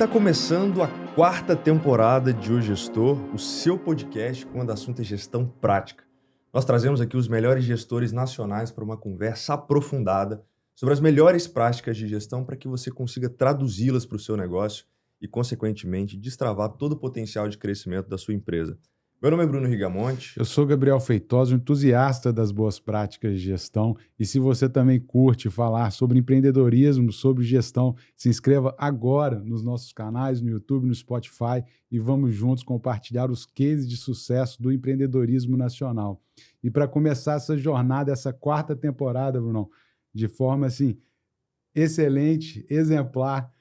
está começando a quarta temporada de O Gestor, o seu podcast quando o assunto é gestão prática. Nós trazemos aqui os melhores gestores nacionais para uma conversa aprofundada sobre as melhores práticas de gestão para que você consiga traduzi-las para o seu negócio e, consequentemente, destravar todo o potencial de crescimento da sua empresa. Meu nome é Bruno Rigamonte. Eu sou Gabriel Feitosa, um entusiasta das boas práticas de gestão. E se você também curte falar sobre empreendedorismo, sobre gestão, se inscreva agora nos nossos canais, no YouTube, no Spotify, e vamos juntos compartilhar os cases de sucesso do empreendedorismo nacional. E para começar essa jornada, essa quarta temporada, Brunão, de forma assim excelente, exemplar,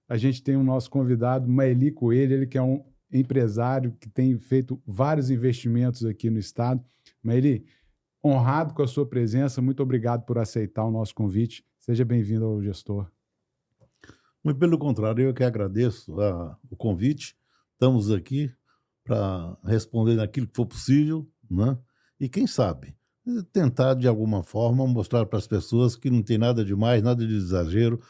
a gente tem o nosso convidado, Maeli Coelho, ele que é um empresário que tem feito vários investimentos aqui no estado. Maeli, honrado com a sua presença, muito obrigado por aceitar o nosso convite. Seja bem-vindo ao Gestor. Muito pelo contrário, eu que agradeço o convite. Estamos aqui para responder naquilo que for possível, né? E quem sabe, tentar de alguma forma mostrar para as pessoas que não tem nada de mais, nada de exagero,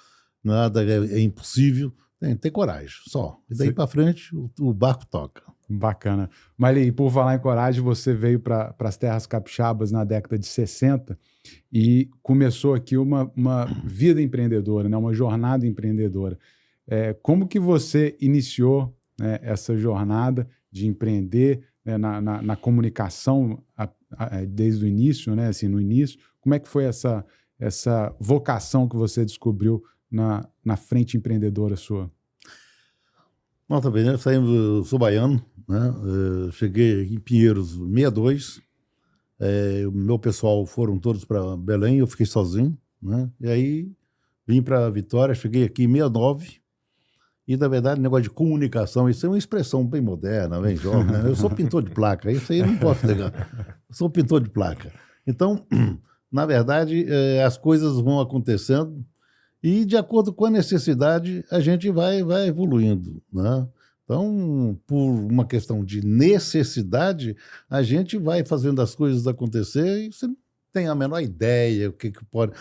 nada é impossível. Tem que ter coragem, só. E daí para frente, o barco toca. Bacana. Maeli, por falar em coragem, você veio para as terras capixabas na década de 60 e começou aqui uma vida empreendedora, né? Uma jornada empreendedora. Como que você iniciou, né, essa jornada de empreender, né, na comunicação desde o início, né? Assim, no início, como é que foi essa vocação que você descobriu na frente empreendedora sua? Nós também, né? Eu sou baiano, né? Cheguei em Pinheiros 62, o meu pessoal foram todos para Belém, eu fiquei sozinho, né? E aí vim para Vitória, cheguei aqui em 69, e na verdade negócio de comunicação, isso é uma expressão bem moderna, bem jovem, né? Eu sou pintor de placa, isso aí eu não posso negar, eu sou pintor de placa. Então, na verdade, as coisas vão acontecendo, e, de acordo com a necessidade, a gente vai evoluindo, né? Então, por uma questão de necessidade, a gente vai fazendo as coisas acontecer e você não tem a menor ideia o que pode...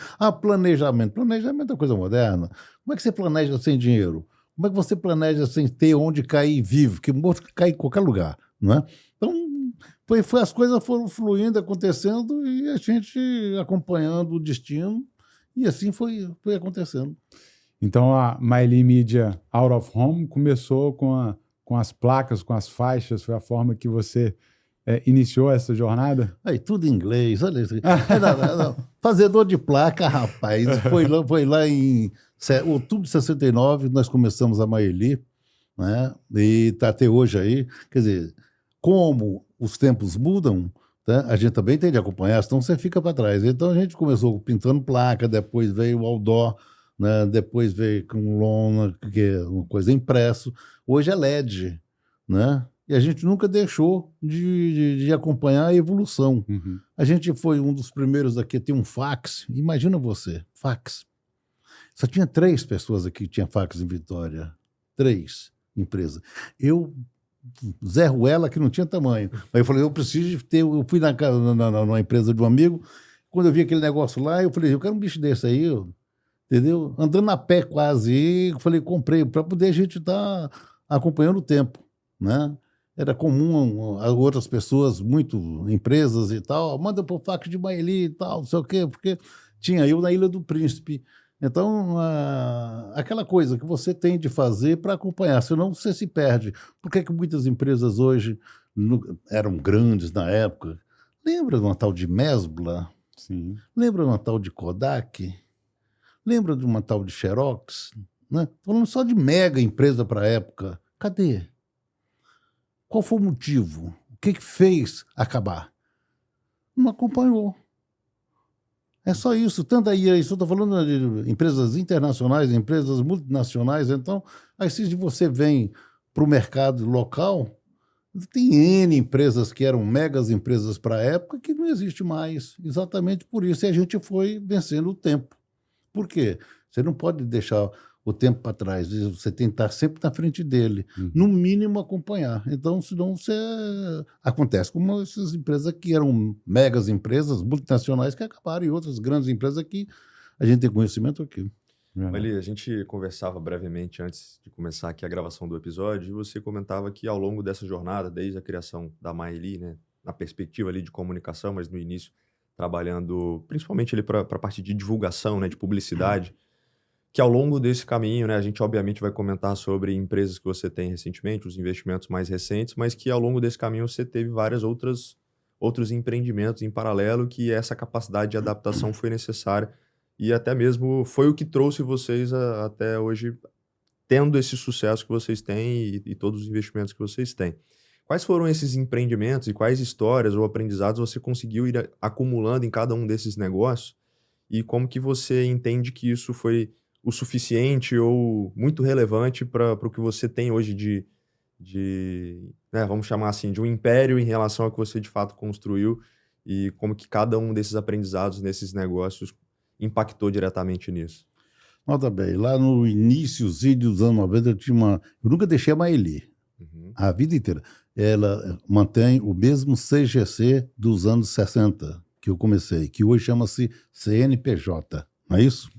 Planejamento. Planejamento é coisa moderna. Como é que você planeja sem dinheiro? Como é que você planeja sem ter onde cair vivo? Porque morto cai em qualquer lugar, né? Então, as coisas foram fluindo, acontecendo e a gente acompanhando o destino. E assim foi acontecendo. Então, a Maeli Media Out of Home começou com as placas, com as faixas, foi a forma que você iniciou essa jornada? Aí, tudo em inglês, olha isso. Não. Fazedor de placa, rapaz. Foi lá em outubro de 69, nós começamos a Maeli, né? E está até hoje aí. Quer dizer, como os tempos mudam, tá? A gente também tem de acompanhar, senão você fica para trás. Então a gente começou pintando placa, depois veio o outdoor, né? Depois veio com lona, que é uma coisa impresso. Hoje é LED, né? E a gente nunca deixou de acompanhar a evolução. Uhum. A gente foi um dos primeiros aqui a ter um fax. Imagina você, fax. Só tinha 3 pessoas aqui que tinham fax em Vitória. 3 empresas. Zé Ruela, que não tinha tamanho. Aí eu falei, eu preciso de ter... Eu fui numa empresa de um amigo, quando eu vi aquele negócio lá, eu falei, eu quero um bicho desse aí, entendeu? Andando a pé quase. E eu falei, comprei, para poder a gente estar acompanhando o tempo, né? Era comum a outras pessoas, empresas e tal, manda pro fax de Maeli e tal, não sei o quê, porque tinha eu na Ilha do Príncipe. Então, aquela coisa que você tem de fazer para acompanhar, senão você se perde. Por que muitas empresas hoje eram grandes na época? Lembra de uma tal de Mesbla? Sim. Lembra de uma tal de Kodak? Lembra de uma tal de Xerox? Né? Falando só de mega empresa para a época. Cadê? Qual foi o motivo? O que fez acabar? Não acompanhou. É só isso. Tanto aí, eu estou falando de empresas internacionais, empresas multinacionais. Então, aí se você vem para o mercado local, tem N empresas que eram megas empresas para a época que não existe mais. Exatamente por isso. E a gente foi vencendo o tempo. Por quê? Você não pode deixar o tempo para trás. Você tem que estar sempre na frente dele. Uhum. No mínimo, acompanhar. Então, senão você... Acontece como essas empresas que eram megas empresas multinacionais que acabaram e outras grandes empresas que a gente tem conhecimento aqui. Mali, a gente conversava brevemente antes de começar aqui a gravação do episódio e você comentava que ao longo dessa jornada, desde a criação da Maeli, né, na perspectiva ali de comunicação, mas no início trabalhando principalmente ali para a parte de divulgação, né, de publicidade, que ao longo desse caminho, né, a gente obviamente vai comentar sobre empresas que você tem recentemente, os investimentos mais recentes, mas que ao longo desse caminho você teve várias outros empreendimentos em paralelo que essa capacidade de adaptação foi necessária e até mesmo foi o que trouxe vocês até hoje tendo esse sucesso que vocês têm e todos os investimentos que vocês têm. Quais foram esses empreendimentos e quais histórias ou aprendizados você conseguiu ir acumulando em cada um desses negócios e como que você entende que isso foi o suficiente ou muito relevante para o que você tem hoje né, vamos chamar assim, de um império em relação ao que você de fato construiu e como que cada um desses aprendizados nesses negócios impactou diretamente nisso? Nota bem, lá no iníciozinho dos anos 90 eu nunca deixei a Maeli, a vida inteira. Ela mantém o mesmo CGC dos anos 60 que eu comecei, que hoje chama-se CNPJ, não é isso?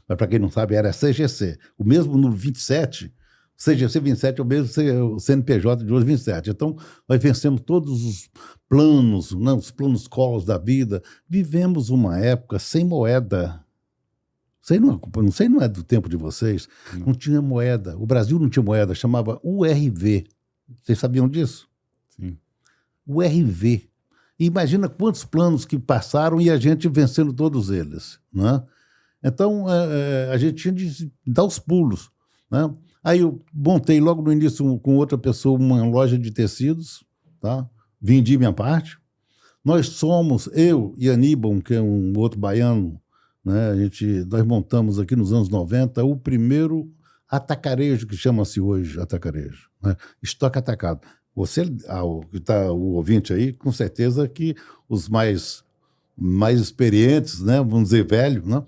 Mas para quem não sabe, era CGC. O mesmo no 27, CGC 27 é o mesmo CNPJ de hoje 27. Então, nós vencemos todos os planos, né, os planos colos da vida. Vivemos uma época sem moeda. Não sei, não é do tempo de vocês. Não tinha moeda. O Brasil não tinha moeda, chamava URV. Vocês sabiam disso? Sim. URV. E imagina quantos planos que passaram e a gente vencendo todos eles, né? Então, a gente tinha de dar os pulos, né? Aí eu montei logo no início com outra pessoa uma loja de tecidos, tá? Vendi minha parte. Nós somos, eu e Aníbal, que é um outro baiano, né? Nós montamos aqui nos anos 90 o primeiro atacarejo, que chama-se hoje atacarejo, né? Estoque atacado. Você, que está o ouvinte aí, com certeza que os mais experientes, né? Vamos dizer velho, né?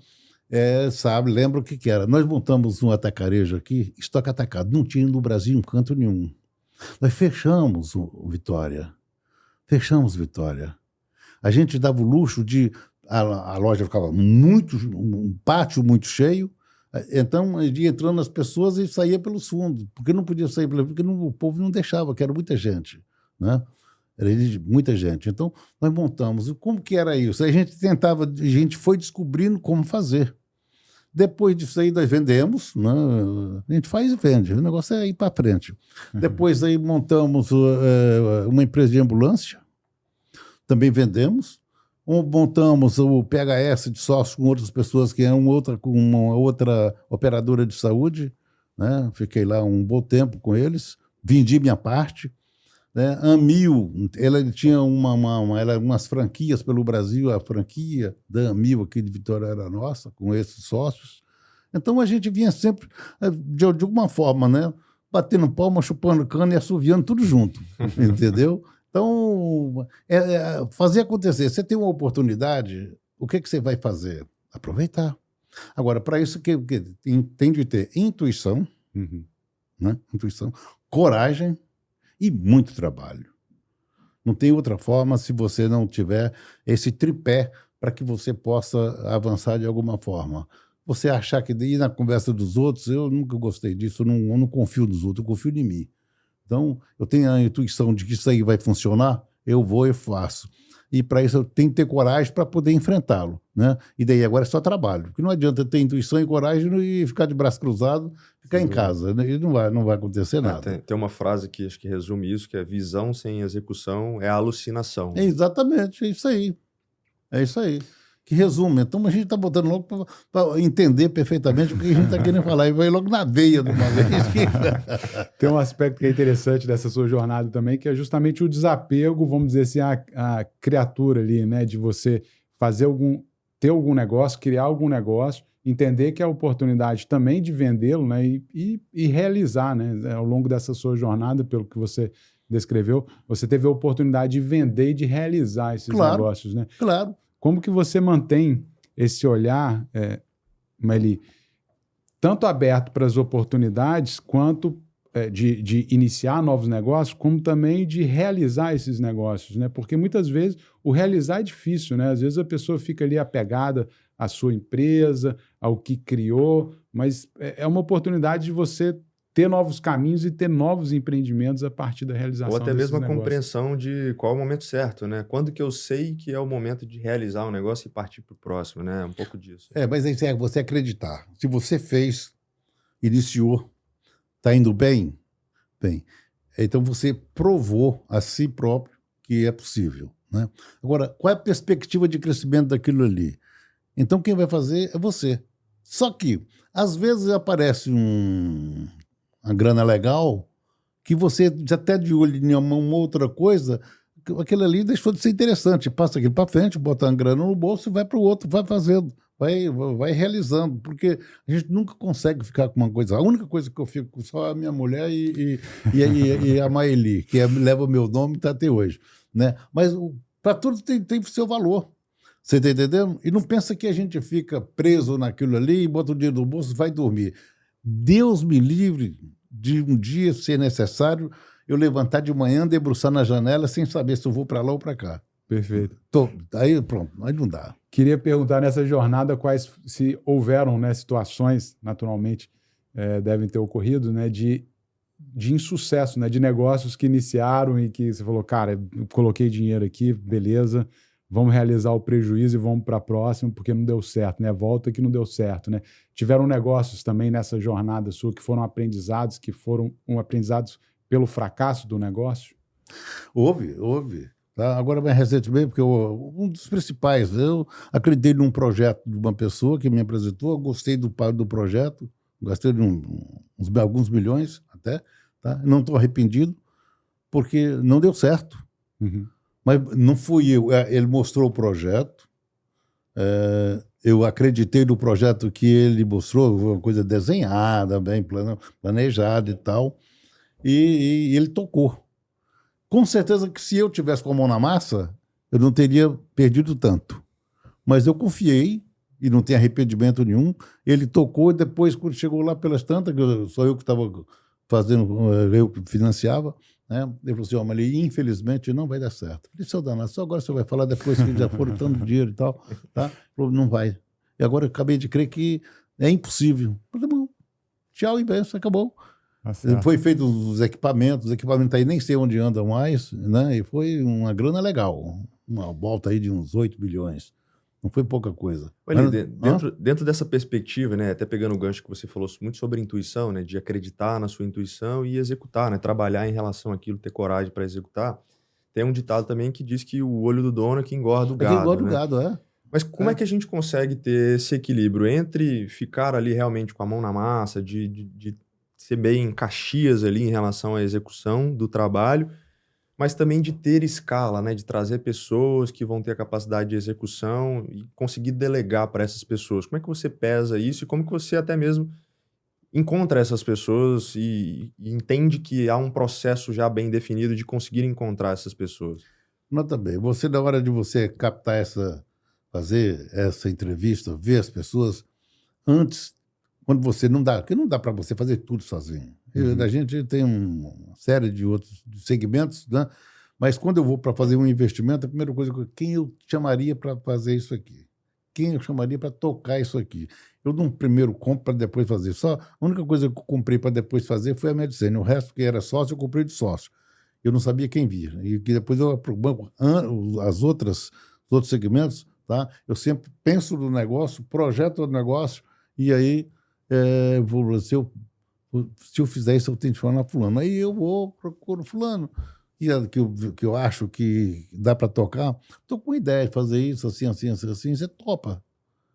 Sabe, lembra o que era. Nós montamos um atacarejo aqui, estoque atacado. Não tinha no Brasil em canto nenhum. Nós fechamos o Vitória. Fechamos Vitória. A gente dava o luxo de... A loja ficava um pátio muito cheio, então ia entrando as pessoas e saía pelos fundos, porque não podia sair, porque o povo não deixava, que era muita gente, né? Era muita gente. Então, nós montamos. E como que era isso? A gente foi descobrindo como fazer. Depois disso aí, nós vendemos, né? A gente faz e vende, o negócio é ir para frente. Depois aí montamos uma empresa de ambulância, também vendemos. Montamos o PHS de sócio com outras pessoas, que é uma outra operadora de saúde, né? Fiquei lá um bom tempo com eles, vendi minha parte. Né? A Amil, ela tinha umas franquias pelo Brasil, a franquia da Amil aqui de Vitória era nossa, com esses sócios. Então a gente vinha sempre, de alguma forma, né? Batendo palma, chupando cana e assoviando tudo junto, entendeu? Então, fazer acontecer. Você tem uma oportunidade, o que você vai fazer? Aproveitar. Agora, para isso, tem de ter intuição, né? Intuição, coragem e muito trabalho. Não tem outra forma se você não tiver esse tripé para que você possa avançar de alguma forma. Você achar que ir na conversa dos outros, eu nunca gostei disso, eu não confio nos outros, eu confio em mim. Então, eu tenho a intuição de que isso aí vai funcionar, eu vou e faço. E para isso eu tenho que ter coragem para poder enfrentá-lo, né? E daí agora é só trabalho. Porque não adianta ter intuição e coragem e ficar de braço cruzado, ficar em casa, né? E não vai acontecer nada. Tem uma frase que acho que resume isso, que é visão sem execução é alucinação. Exatamente, é isso aí. É isso aí. Que resume. Então a gente está botando logo para entender perfeitamente o que a gente está querendo falar. E vai logo na veia de uma vez. Tem um aspecto que é interessante dessa sua jornada também, que é justamente o desapego, vamos dizer assim, a criatura ali, né? De você ter algum negócio, criar algum negócio, entender que é a oportunidade também de vendê-lo, né? E realizar, né? Ao longo dessa sua jornada, pelo que você descreveu, você teve a oportunidade de vender e de realizar esses negócios, né? Claro. Como que você mantém esse olhar, Maeli, tanto aberto para as oportunidades, quanto de iniciar novos negócios, como também de realizar esses negócios, né? Porque muitas vezes o realizar é difícil, né? Às vezes a pessoa fica ali apegada à sua empresa, ao que criou, mas é uma oportunidade de você ter novos caminhos e ter novos empreendimentos a partir da realização Ou até desses mesmo a negócios. compreensão de qual é o momento certo, né? Quando que eu sei que é o momento de realizar um negócio e partir para o próximo, né? Um pouco disso. Mas isso é você acreditar. Se você fez, iniciou, está indo bem, então você provou a si próprio que é possível, né? Agora, qual é a perspectiva de crescimento daquilo ali? Então, quem vai fazer é você. Só que, às vezes, aparece uma grana legal que você já está de olho em uma outra coisa, aquilo ali deixou de ser interessante. Passa aquilo para frente, bota uma grana no bolso e vai para o outro, vai fazendo, vai realizando, porque a gente nunca consegue ficar com uma coisa. A única coisa que eu fico com só a minha mulher e a Maeli, que leva o meu nome e está até hoje, né? Mas para tudo tem o seu valor. Você está entendendo? E não pensa que a gente fica preso naquilo ali e bota o dinheiro no bolso e vai dormir. Deus me livre de um dia, se necessário, eu levantar de manhã, debruçar na janela sem saber se eu vou para lá ou para cá. Perfeito. Aí pronto, aí não dá. Queria perguntar nessa jornada quais, se houveram, né, situações, naturalmente, devem ter ocorrido, né, de insucesso, né, de negócios que iniciaram e que você falou, cara, eu coloquei dinheiro aqui, beleza, vamos realizar o prejuízo e vamos para a próxima, porque não deu certo, né? Volta que não deu certo, né? Tiveram negócios também nessa jornada sua que foram aprendizados aprendizados pelo fracasso do negócio? Houve. Tá? Agora, mais recentemente, porque um dos principais, eu acreditei num projeto de uma pessoa que me apresentou, eu gostei do projeto, gastei de alguns milhões até, tá? Não estou arrependido, porque não deu certo. Uhum. Mas não fui eu, ele mostrou o projeto, eu acreditei no projeto que ele mostrou, uma coisa desenhada, bem planejada e tal, e ele tocou. Com certeza que se eu tivesse com a mão na massa, eu não teria perdido tanto. Mas eu confiei, e não tem arrependimento nenhum, ele tocou, e depois, quando chegou lá pelas tantas, só eu que estava fazendo, eu que financiava, né? Ele falou assim, mas ele, infelizmente não vai dar certo. Eu falei, seu danado, só agora você vai falar depois que já foram tanto dinheiro e tal, tá? Ele falou, não vai. E agora eu acabei de crer que é impossível. Eu falei, bom, tchau e benção, acabou. Foi feito os equipamentos aí nem sei onde andam mais, né? E foi uma grana legal, uma volta aí de uns 8 bilhões. Não foi pouca coisa. Olha, dentro dessa perspectiva, né, até pegando o gancho que você falou muito sobre intuição, né, de acreditar na sua intuição e executar, né, trabalhar em relação àquilo, ter coragem para executar, tem um ditado também que diz que o olho do dono é que engorda o gado. É que engorda né? o gado, é. Mas como é que a gente consegue ter esse equilíbrio entre ficar ali realmente com a mão na massa, de ser bem Caxias ali em relação à execução do trabalho, mas também de ter escala, né? De trazer pessoas que vão ter a capacidade de execução e conseguir delegar para essas pessoas. Como é que você pesa isso e como que você até mesmo encontra essas pessoas e entende que há um processo já bem definido de conseguir encontrar essas pessoas? Nota bem, você, na hora de você captar fazer essa entrevista, ver as pessoas, antes, quando você não dá, porque não dá para você fazer tudo sozinho. A gente tem uma série de outros segmentos, né? Mas quando eu vou para fazer um investimento, a primeira coisa, quem eu chamaria para fazer isso aqui? Quem eu chamaria para tocar isso aqui? Eu não primeiro compro para depois fazer. Só a única coisa que eu comprei para depois fazer foi a Medicine. O resto que era sócio, eu comprei de sócio. Eu não sabia quem via. E que depois eu os outros segmentos, tá? Eu sempre penso no negócio, projeto do negócio, e aí se eu fizer isso, eu tenho que falar fulano. Aí eu procuro fulano, que eu acho que dá para tocar. Estou com ideia de fazer isso, assim, você topa.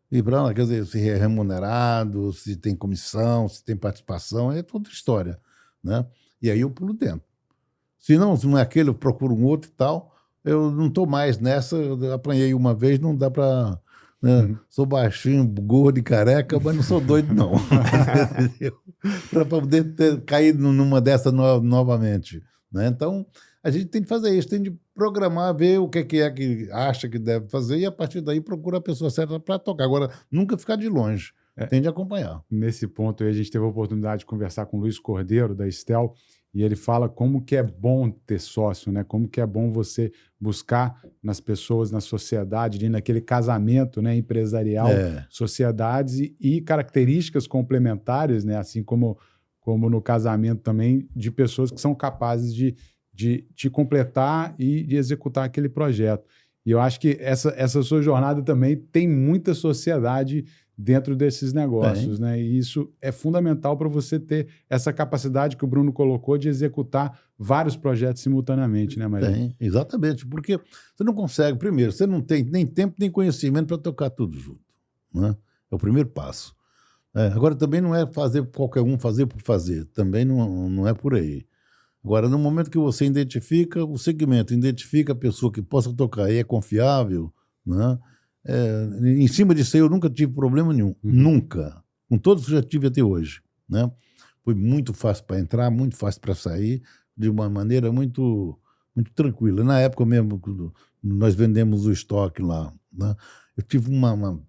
E para, quer dizer, se é remunerado, se tem comissão, se tem participação, é outra história, né? E aí eu pulo dentro. Se não é aquele, eu procuro um outro e tal. Eu não estou mais nessa, eu apanhei uma vez, não dá para... Né? Sou baixinho, gordo e careca, mas não sou doido, não. Para poder cair numa dessa novamente. Né? Então, a gente tem que fazer isso, tem de programar, ver o que é que acha que deve fazer e, a partir daí, procura a pessoa certa para tocar. Agora, nunca ficar de longe. Tende a acompanhar. Nesse ponto aí, a gente teve a oportunidade de conversar com o Luiz Cordeiro, da Stel, e ele fala como que é bom ter sócio, né? Como que é bom você buscar nas pessoas, na sociedade, ali naquele casamento, né, empresarial, sociedades e características complementares, né? Assim como no casamento também, de pessoas que são capazes de te completar e de executar aquele projeto. E eu acho que essa sua jornada também tem muita sociedade dentro desses negócios, né? E isso é fundamental para você ter essa capacidade que o Bruno colocou de executar vários projetos simultaneamente, né, Maria? Tem, exatamente, porque você não consegue, primeiro, você não tem nem tempo nem conhecimento para tocar tudo junto, né? É o primeiro passo. Agora, também não é fazer qualquer um fazer por fazer, também não é por aí. Agora, no momento que você identifica o segmento, identifica a pessoa que possa tocar e é confiável, né? Em cima disso aí eu nunca tive problema nenhum, nunca, com todos que já tive até hoje, né? Foi muito fácil para entrar, muito fácil para sair, de uma maneira muito, muito tranquila. Na época mesmo, quando nós vendemos o estoque lá, né? Eu tive uma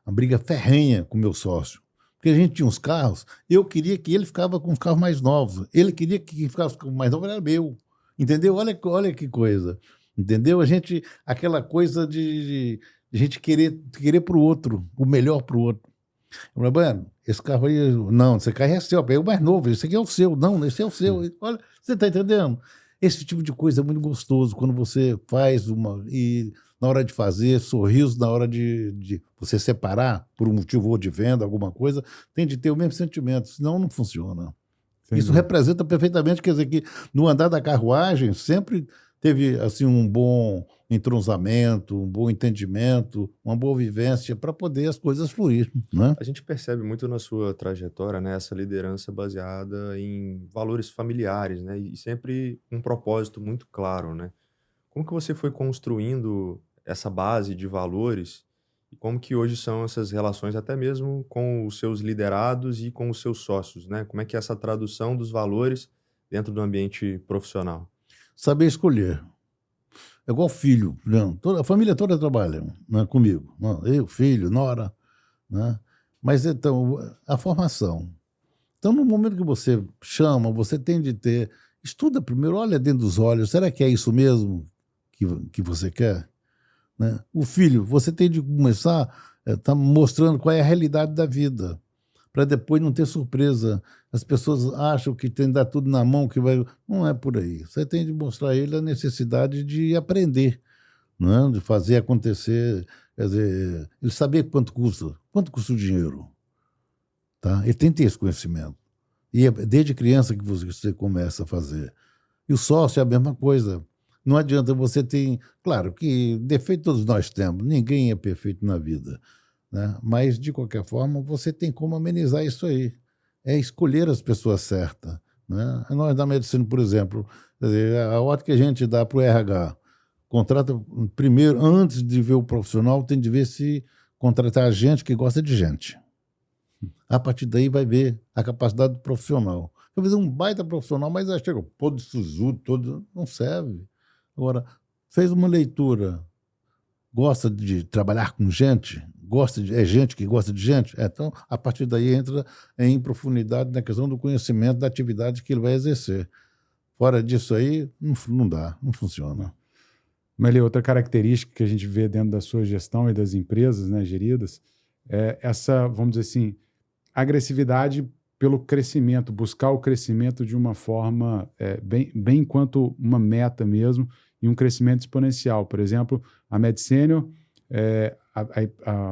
briga ferrenha com o meu sócio, porque a gente tinha uns carros, eu queria que ele ficava com os carros mais novos, ele queria que ficasse com o mais novo, era meu, entendeu? Olha que coisa, entendeu? Aquela coisa de a gente querer para o outro, o melhor para o outro. Eu falei, Bueno, esse carro aí, não, esse carro é seu, eu peguei o mais novo, esse aqui é o seu, não, esse é o seu. Olha, você está entendendo? Esse tipo de coisa é muito gostoso, quando você faz e na hora de fazer, sorriso, na hora de você separar, por um motivo ou de venda, alguma coisa, tem de ter o mesmo sentimento, senão não funciona. Isso representa perfeitamente, quer dizer que no andar da carruagem sempre teve assim um bom entrosamento, um bom entendimento, uma boa vivência para poder as coisas fluir, né? A gente percebe muito na sua trajetória, né, essa liderança baseada em valores familiares, né, e sempre um propósito muito claro, né? Como que você foi construindo essa base de valores e como que hoje são essas relações até mesmo com os seus liderados e com os seus sócios, né? Como é que é essa tradução dos valores dentro do ambiente profissional? Saber escolher. É igual filho, não, a família toda trabalha, né, comigo. Não, eu, filho, nora, né? Mas então, a formação. Então, no momento que você chama, você tem de ter... Estuda primeiro, olha dentro dos olhos, será que é isso mesmo que você quer? Né? O filho, você tem de começar tá mostrando qual é a realidade da vida, para depois não ter surpresa. As pessoas acham que tem que dar tudo na mão, que vai... Não é por aí. Você tem de mostrar a ele a necessidade de aprender, né? De fazer acontecer, quer dizer, ele saber quanto custa o dinheiro. Tá? Ele tem que ter esse conhecimento. E é desde criança que você começa a fazer. E o sócio é a mesma coisa. Não adianta você ter... Claro que defeito todos nós temos, ninguém é perfeito na vida, né? Mas, de qualquer forma, você tem como amenizar isso aí. É escolher as pessoas certas, né? Nós, da medicina, por exemplo, quer dizer, a ordem que a gente dá para o RH, contrata primeiro, antes de ver o profissional, tem de ver se contratar gente que gosta de gente. A partir daí vai ver a capacidade do profissional. Às vezes um baita profissional, mas aí chega todo sisudo, todo... Não serve. Agora, fez uma leitura, gosta de trabalhar com gente, é gente que gosta de gente, então a partir daí entra em profundidade na questão do conhecimento da atividade que ele vai exercer. Fora disso aí, não dá, não funciona. Mas outra característica que a gente vê dentro da sua gestão e das empresas, né, geridas, é essa, vamos dizer assim, agressividade pelo crescimento, buscar o crescimento de uma forma bem enquanto uma meta mesmo e um crescimento exponencial. Por exemplo, a Medicênio,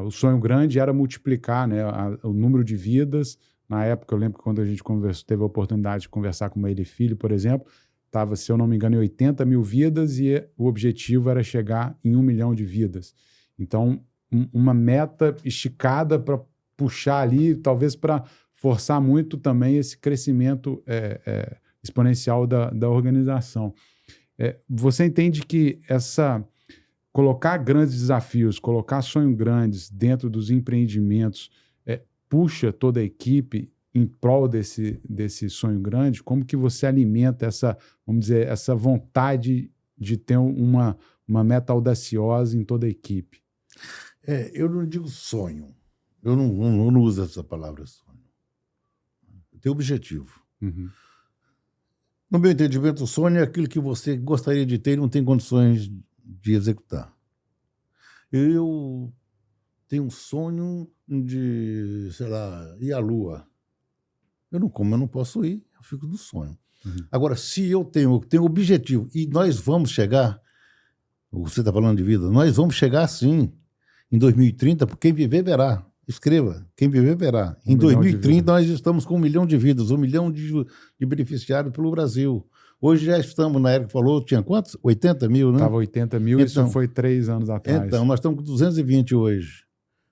o sonho grande era multiplicar, né, o número de vidas. Na época, eu lembro que quando a gente teve a oportunidade de conversar com uma Ele Filho, por exemplo, estava, se eu não me engano, em 80 mil vidas e o objetivo era chegar em 1 milhão de vidas. Então, uma meta esticada para puxar ali, talvez para forçar muito também esse crescimento exponencial da organização. Você entende que colocar grandes desafios, colocar sonhos grandes dentro dos empreendimentos puxa toda a equipe em prol desse sonho grande? Como que você alimenta vamos dizer, essa vontade de ter uma meta audaciosa em toda a equipe? Eu não digo sonho, Eu não uso essa palavra sonho. Eu tenho objetivo. Uhum. No meu entendimento, o sonho é aquilo que você gostaria de ter e não tem condições de executar. Eu tenho um sonho de, sei lá, ir à Lua. Eu não posso ir, eu fico no sonho. Uhum. Agora, se eu tenho objetivo e nós vamos chegar, você está falando de vida, nós vamos chegar sim em 2030, porque quem viver verá. Escreva, quem viver verá. Em 2030 nós estamos com 1 milhão de vidas, 1 milhão de beneficiários pelo Brasil. Hoje já estamos, na época que falou, tinha quantos? 80 mil, né? Estava 80 mil, isso foi 3 anos atrás. Então, nós estamos com 220 hoje.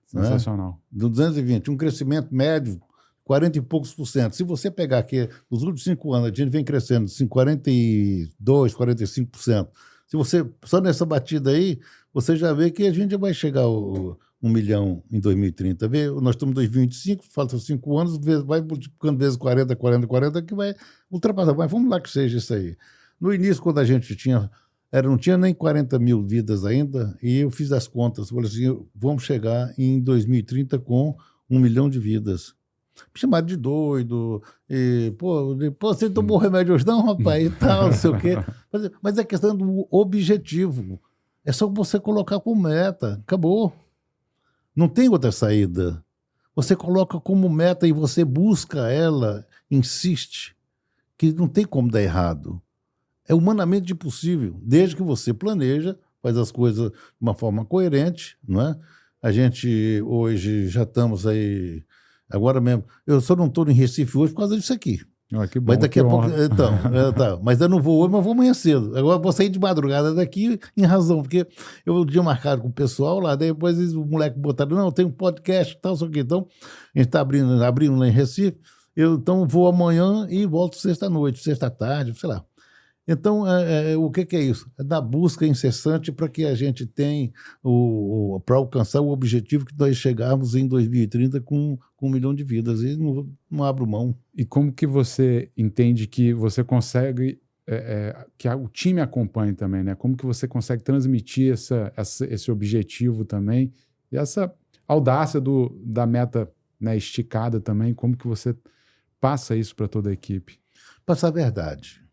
Sensacional. Né? 220, um crescimento médio, 40 e poucos %. Se você pegar aqui, nos últimos 5 anos, a gente vem crescendo 42%, 45%. Se você, só nessa batida aí, você já vê que a gente vai chegar ao 1 milhão em 2030. Vê, nós estamos em 2025, faltam 5 anos, vai multiplicando vezes 40, 40, 40, que vai ultrapassar. Mas vamos lá que seja isso aí. No início, quando a gente não tinha nem 40 mil vidas ainda, e eu fiz as contas, falei assim, vamos chegar em 2030 com 1 milhão de vidas. Me chamaram de doido, e, você tomou remédio hoje? Não, rapaz, e tal, não sei o quê. Mas é questão do objetivo. É só você colocar como meta, acabou. Não tem outra saída. Você coloca como meta e você busca ela, insiste, que não tem como dar errado. É humanamente possível, desde que você planeja, faz as coisas de uma forma coerente, não é? A gente hoje já estamos aí, agora mesmo, eu só não estou em Recife hoje por causa disso aqui. Que bom, mas daqui a pouco, então, mas eu não vou hoje, mas vou amanhã cedo. Agora vou sair de madrugada daqui em razão, porque eu tinha marcado com o pessoal lá, depois o moleque botaram, não, tem um podcast e tal, só que então, a gente está abrindo lá em Recife, eu então vou amanhã e volto sexta-noite, sexta-tarde, sei lá. Então, o que é isso? É da busca incessante para que a gente tenha, para alcançar o objetivo que nós chegarmos em 2030 com 1 milhão de vidas. E não abro mão. E como que você entende que você consegue, que o time acompanhe também, né? Como que você consegue transmitir esse objetivo também? E essa audácia da meta, né, esticada também, como que você passa isso para toda a equipe? Passar a verdade.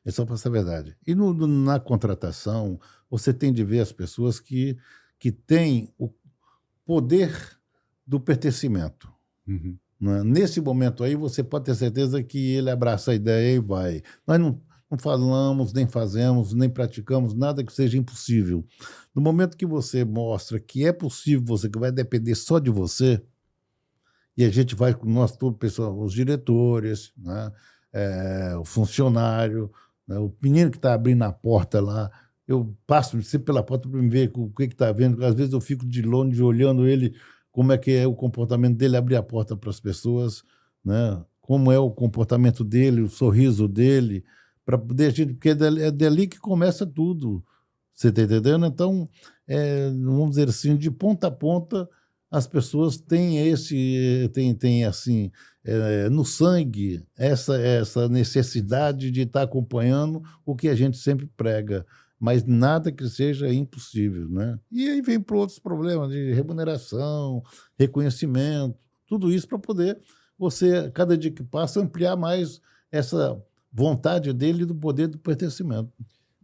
É só passar a verdade. E na contratação, você tem de ver as pessoas que têm o poder do pertencimento. Uhum. Né? Nesse momento aí, você pode ter certeza que ele abraça a ideia e vai. Nós não falamos, nem fazemos, nem praticamos nada que seja impossível. No momento que você mostra que é possível, que vai depender só de você, e a gente vai com todo o pessoal, os diretores, né? O funcionário, o menino que está abrindo a porta lá, eu passo sempre pela porta para me ver o que está vendo. Às vezes eu fico de longe olhando ele, como é que é o comportamento dele, abrir a porta para as pessoas, né? Como é o comportamento dele, o sorriso dele, para poder a gente, porque é dali que começa tudo. Você está entendendo? Então, vamos dizer assim, de ponta a ponta, as pessoas têm assim, no sangue essa necessidade de estar acompanhando o que a gente sempre prega, mas nada que seja impossível, né? E aí vem para outros problemas de remuneração, reconhecimento, tudo isso para poder você, cada dia que passa, ampliar mais essa vontade dele do poder do pertencimento.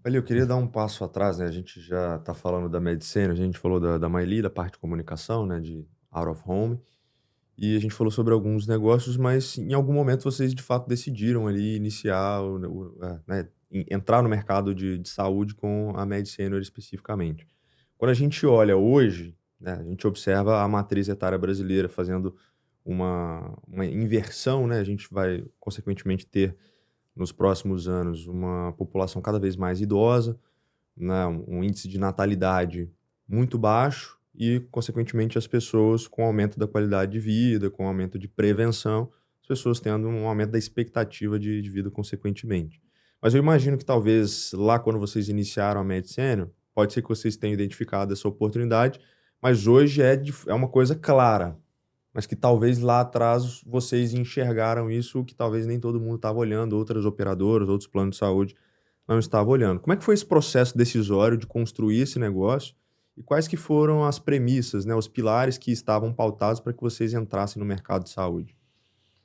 Ali, eu queria dar um passo atrás, né? A gente já está falando da Medicine, a gente falou da Maili, da parte de comunicação, né? De out of home. E a gente falou sobre alguns negócios, mas em algum momento vocês de fato decidiram ali iniciar, né, entrar no mercado de saúde com a Medicine especificamente. Quando a gente olha hoje, né, a gente observa a matriz etária brasileira fazendo uma inversão, né? A gente vai, consequentemente, ter nos próximos anos uma população cada vez mais idosa, né, um índice de natalidade muito baixo e, consequentemente, as pessoas com aumento da qualidade de vida, com aumento de prevenção, as pessoas tendo um aumento da expectativa de vida consequentemente. Mas eu imagino que talvez lá quando vocês iniciaram a Medicine, pode ser que vocês tenham identificado essa oportunidade, mas hoje é uma coisa clara, mas que talvez lá atrás vocês enxergaram isso que talvez nem todo mundo estava olhando, outras operadoras, outros planos de saúde não estavam olhando. Como é que foi esse processo decisório de construir esse negócio E quais que foram as premissas, né, os pilares que estavam pautados para que vocês entrassem no mercado de saúde?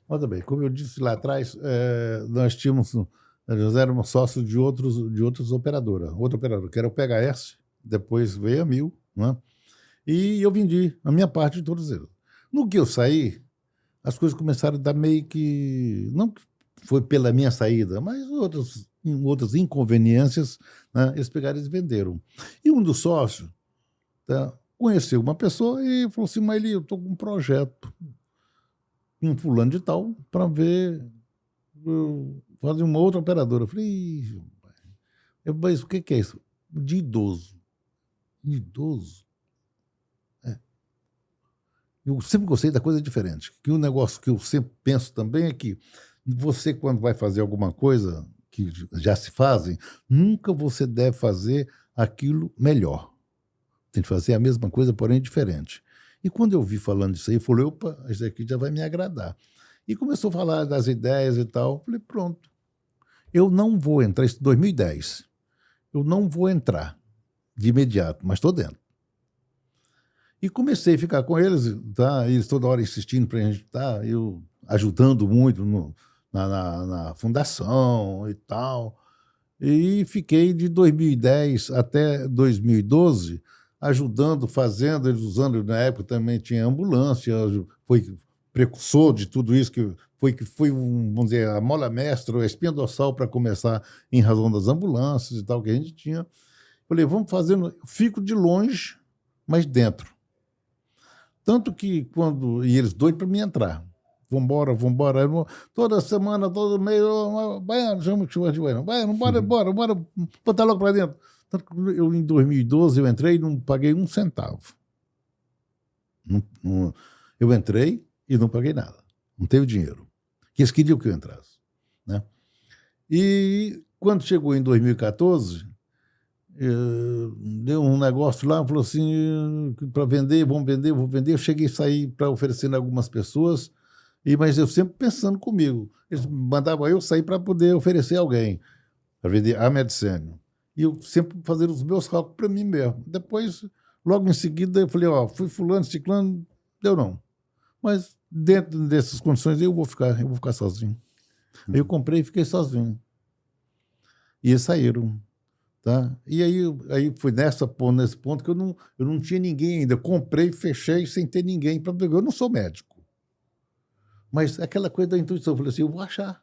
Olha bem, como eu disse lá atrás, nós éramos sócios de outras operadoras. Outra operadora, que era o PHS, depois veio a Mil, né? E eu vendi a minha parte de todos eles. No que eu saí, as coisas começaram a dar meio que... Não que foi pela minha saída, mas outras inconveniências, né? Eles pegaram e venderam. E um dos sócios, tá, conheceu uma pessoa e falou assim, mas eu estou com um projeto com fulano de tal para ver fazer uma outra operadora. Eu falei, "Ih, mas o que é isso? De idoso. Idoso? Eu sempre gostei da coisa diferente. Que um negócio que eu sempre penso também é que você, quando vai fazer alguma coisa que já se fazem, nunca você deve fazer aquilo melhor. Tem que fazer a mesma coisa, porém diferente. E quando eu vi falando disso aí, eu falei, opa, isso aqui já vai me agradar. E começou a falar das ideias e tal. Eu falei, pronto. Eu não vou entrar, isso em 2010. Eu não vou entrar de imediato, mas estou dentro. E comecei a ficar com eles, tá? Eles toda hora insistindo para a gente estar, eu ajudando muito na fundação e tal. E fiquei de 2010 até 2012 ajudando, fazendo, eles usando, na época também tinha ambulância, foi precursor de tudo isso, que foi vamos dizer, a mola mestra, a espinha dorsal para começar em razão das ambulâncias e tal que a gente tinha. Falei, vamos fazendo, eu fico de longe, mas dentro. Tanto que quando... E eles doidos para mim entrar. Vambora. Toda semana, todo mês, Baiano, chama que chama de Baiano. Baiano, bora, botar logo para dentro. Tanto que eu, em 2012, eu entrei e não paguei um centavo. Eu entrei e não paguei nada. Não teve dinheiro. Que eles queriam que eu entrasse, né? E quando chegou em 2014... deu um negócio lá, falou assim, para vender, vou vender. Eu cheguei a sair para oferecer a algumas pessoas, mas eu sempre pensando comigo. Eles mandavam eu sair para poder oferecer a alguém, para vender a Medicene. E eu sempre fazendo os meus cálculos para mim mesmo. Depois, logo em seguida, eu falei, fui fulano, ciclano, deu não. Mas dentro dessas condições eu vou ficar sozinho. Eu comprei e fiquei sozinho. E eles saíram. Tá? E aí foi nesse ponto que eu não tinha ninguém ainda. Eu comprei, fechei sem ter ninguém para pegar. Eu não sou médico. Mas aquela coisa da intuição, eu falei assim, eu vou achar.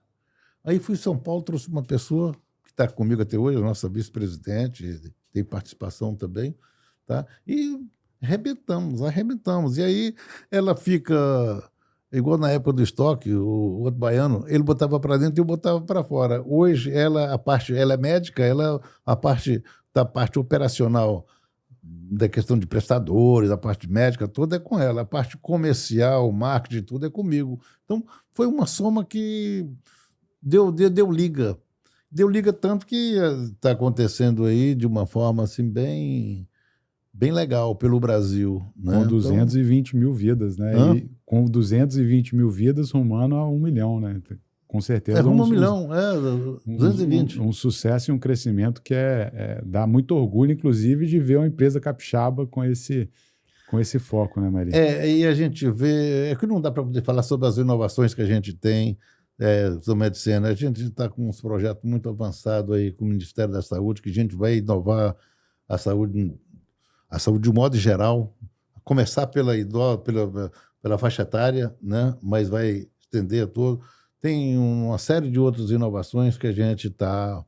Aí fui em São Paulo, trouxe uma pessoa que está comigo até hoje, a nossa vice-presidente, tem participação também, tá? E arrebentamos. E aí ela fica... Igual na época do estoque, o outro baiano, ele botava para dentro e eu botava para fora. Hoje, ela é médica, a parte da parte operacional, da questão de prestadores, a parte médica, toda é com ela. A parte comercial, marketing, tudo é comigo. Então, foi uma soma que deu liga. Deu liga tanto que está acontecendo aí de uma forma assim bem legal pelo Brasil. Né? Com 220 mil vidas, né? E com 220 mil vidas rumando a 1 milhão, né? Com certeza. Rumo a 1 milhão, 220. Um sucesso e um crescimento que dá muito orgulho, inclusive, de ver uma empresa capixaba com esse foco, né, Maria? E a gente vê... É que não dá para poder falar sobre as inovações que a gente tem da medicina. A gente está com uns projetos muito avançados aí com o Ministério da Saúde, que a gente vai inovar a saúde de um modo geral, começar pela faixa etária, né? Mas vai estender a todo. Tem uma série de outras inovações que a gente está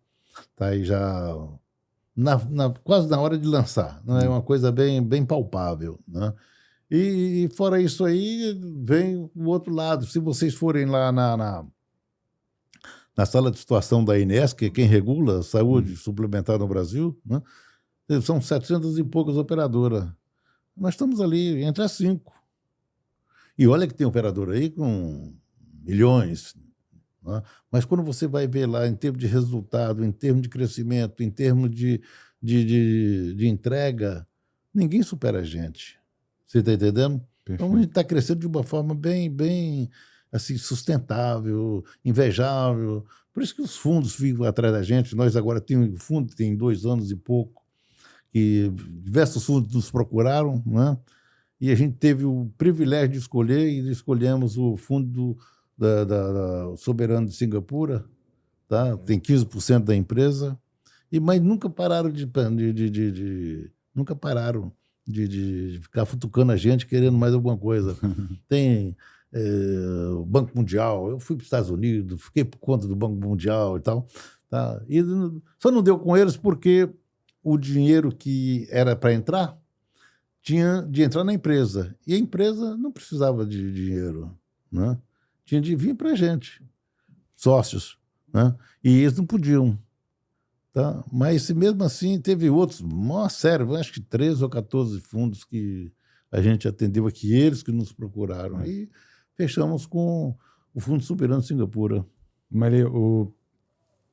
aí já quase na hora de lançar. Né? É uma coisa bem palpável. Né? E fora isso aí, vem o outro lado. Se vocês forem lá na sala de situação da Inesc, que é quem regula a saúde suplementar no Brasil, né? São 700 e poucas operadoras. Nós estamos ali entre as 5. E olha que tem operadora aí com milhões. Né? Mas quando você vai ver lá em termos de resultado, em termos de crescimento, em termos de entrega, ninguém supera a gente. Você está entendendo? Perfeito. Então a gente está crescendo de uma forma bem assim, sustentável, invejável. Por isso que os fundos ficam atrás da gente. Nós agora temos um fundo, tem 2 anos e pouco, que diversos fundos nos procuraram, né? E a gente teve o privilégio de escolher e escolhemos o fundo da Soberano de Singapura, tá? Tem 15% da empresa, mas nunca pararam nunca pararam de ficar futucando a gente, querendo mais alguma coisa. Tem o Banco Mundial, eu fui para os Estados Unidos, fiquei por conta do Banco Mundial e tal, tá? E só não deu com eles porque o dinheiro que era para entrar tinha de entrar na empresa, e a empresa não precisava de dinheiro, né? Tinha de vir para a gente, sócios, né? E eles não podiam. Tá? Mas mesmo assim teve outros, sério, acho que 13 ou 14 fundos que a gente atendeu aqui, eles que nos procuraram. E fechamos com o Fundo Soberano de Singapura. Mas o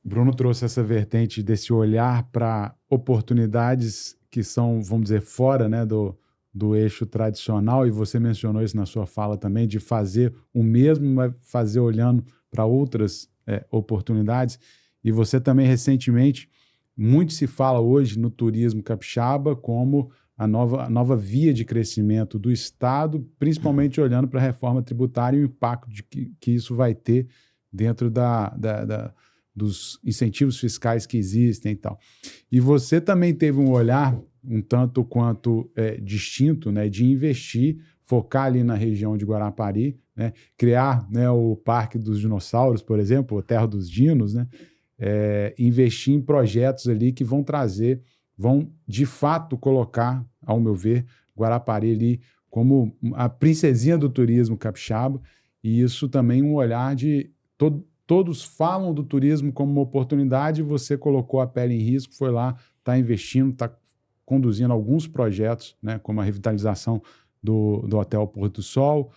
Bruno trouxe essa vertente desse olhar para oportunidades que são, vamos dizer, fora, né, do eixo tradicional, e você mencionou isso na sua fala também, de fazer o mesmo, mas fazer olhando para outras oportunidades. E você também, recentemente, muito se fala hoje no turismo capixaba como a nova via de crescimento do Estado, principalmente olhando para a reforma tributária e o impacto que isso vai ter dentro dos incentivos fiscais que existem e tal. E você também teve um olhar um tanto quanto distinto, né, de investir, focar ali na região de Guarapari, né, criar, né, o Parque dos Dinossauros, por exemplo, a Terra dos Dinos, né, investir em projetos ali que vão de fato colocar, ao meu ver, Guarapari ali como a princesinha do turismo capixaba, e isso também um olhar de... Todos falam do turismo como uma oportunidade, você colocou a pele em risco, foi lá, está investindo, está conduzindo alguns projetos, né, como a revitalização do Hotel Porto do Sol,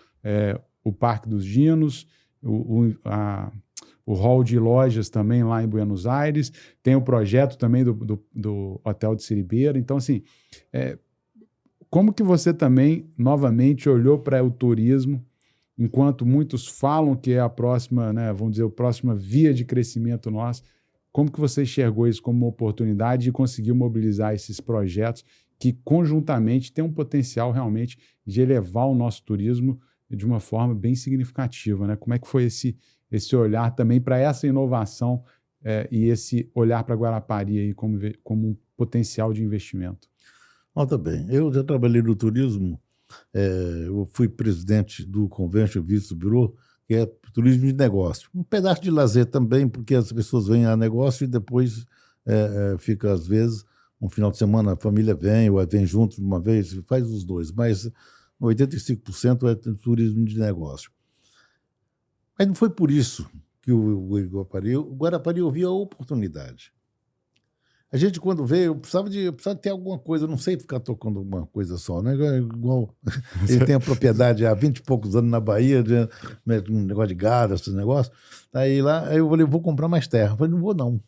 o Parque dos Dinos, o hall de lojas também lá em Buenos Aires, tem o projeto também do Hotel de Siribeira. Então, assim, como que você também, novamente, olhou para o turismo, enquanto muitos falam que é a próxima, né, vamos dizer, a próxima via de crescimento nossa, como que você enxergou isso como uma oportunidade e conseguiu mobilizar esses projetos que, conjuntamente, têm um potencial realmente de elevar o nosso turismo de uma forma bem significativa, né? Como é que foi esse olhar também para essa inovação e esse olhar para Guarapari aí como um potencial de investimento? Nota bem, eu já trabalhei no turismo, eu fui presidente do Convention Visits Bureau, que é turismo de negócio. Um pedaço de lazer também, porque as pessoas vêm a negócio e depois fica, às vezes, um final de semana a família vem, ou vem junto de uma vez, faz os dois, mas 85% é turismo de negócio. Mas não foi por isso que o Guarapari eu vi a oportunidade. A gente, quando veio, eu precisava de ter alguma coisa, eu não sei ficar tocando alguma coisa só, né? Igual ele tem a propriedade há 20 e poucos anos na Bahia, um negócio de gado, esse negócio. Aí eu falei, vou comprar mais terra. Eu falei, não vou não.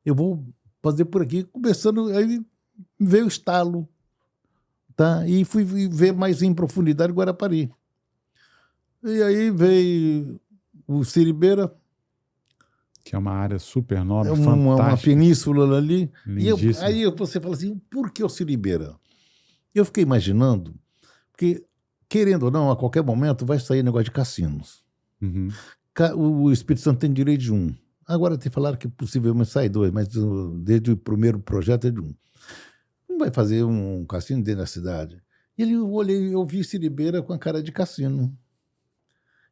Eu vou fazer por aqui, começando, aí veio o estalo, tá? E fui ver mais em profundidade Guarapari. E aí veio o Siribeira, que é uma área super nobre, fantástica. Uma península ali. Lindíssima. Aí você fala assim, por que o Siribeira? Eu fiquei imaginando, porque, querendo ou não, a qualquer momento vai sair negócio de cassinos. Uhum. O Espírito Santo tem direito de um. Agora te falaram que possivelmente sai dois, mas desde o primeiro projeto é de um. Não vai fazer um cassino dentro da cidade. E eu vi Siribeira com a cara de cassino.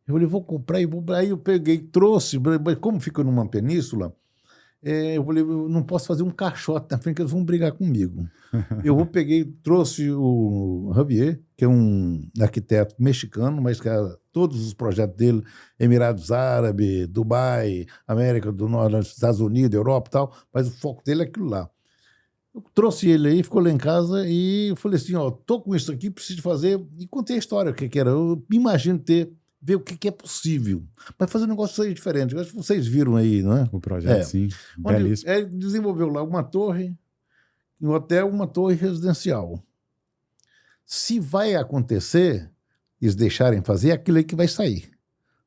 Eu falei, vou comprar, aí eu peguei, trouxe, como fica numa península, eu falei, eu não posso fazer um caixote na frente, que eles vão brigar comigo. Trouxe o Javier, que é um arquiteto mexicano, mas que todos os projetos dele, Emirados Árabes, Dubai, América do Norte, Estados Unidos, Europa e tal, mas o foco dele é aquilo lá. Eu trouxe ele aí, ficou lá em casa e eu falei assim, tô com isso aqui, preciso fazer, e contei a história, o que era. Eu imagino ver o que é possível, mas fazer um negócio aí diferente. Acho que vocês viram aí, não é? O projeto, sim, belíssimo. Ele desenvolveu lá uma torre, um hotel, uma torre residencial. Se vai acontecer, eles deixarem fazer, é aquilo aí que vai sair,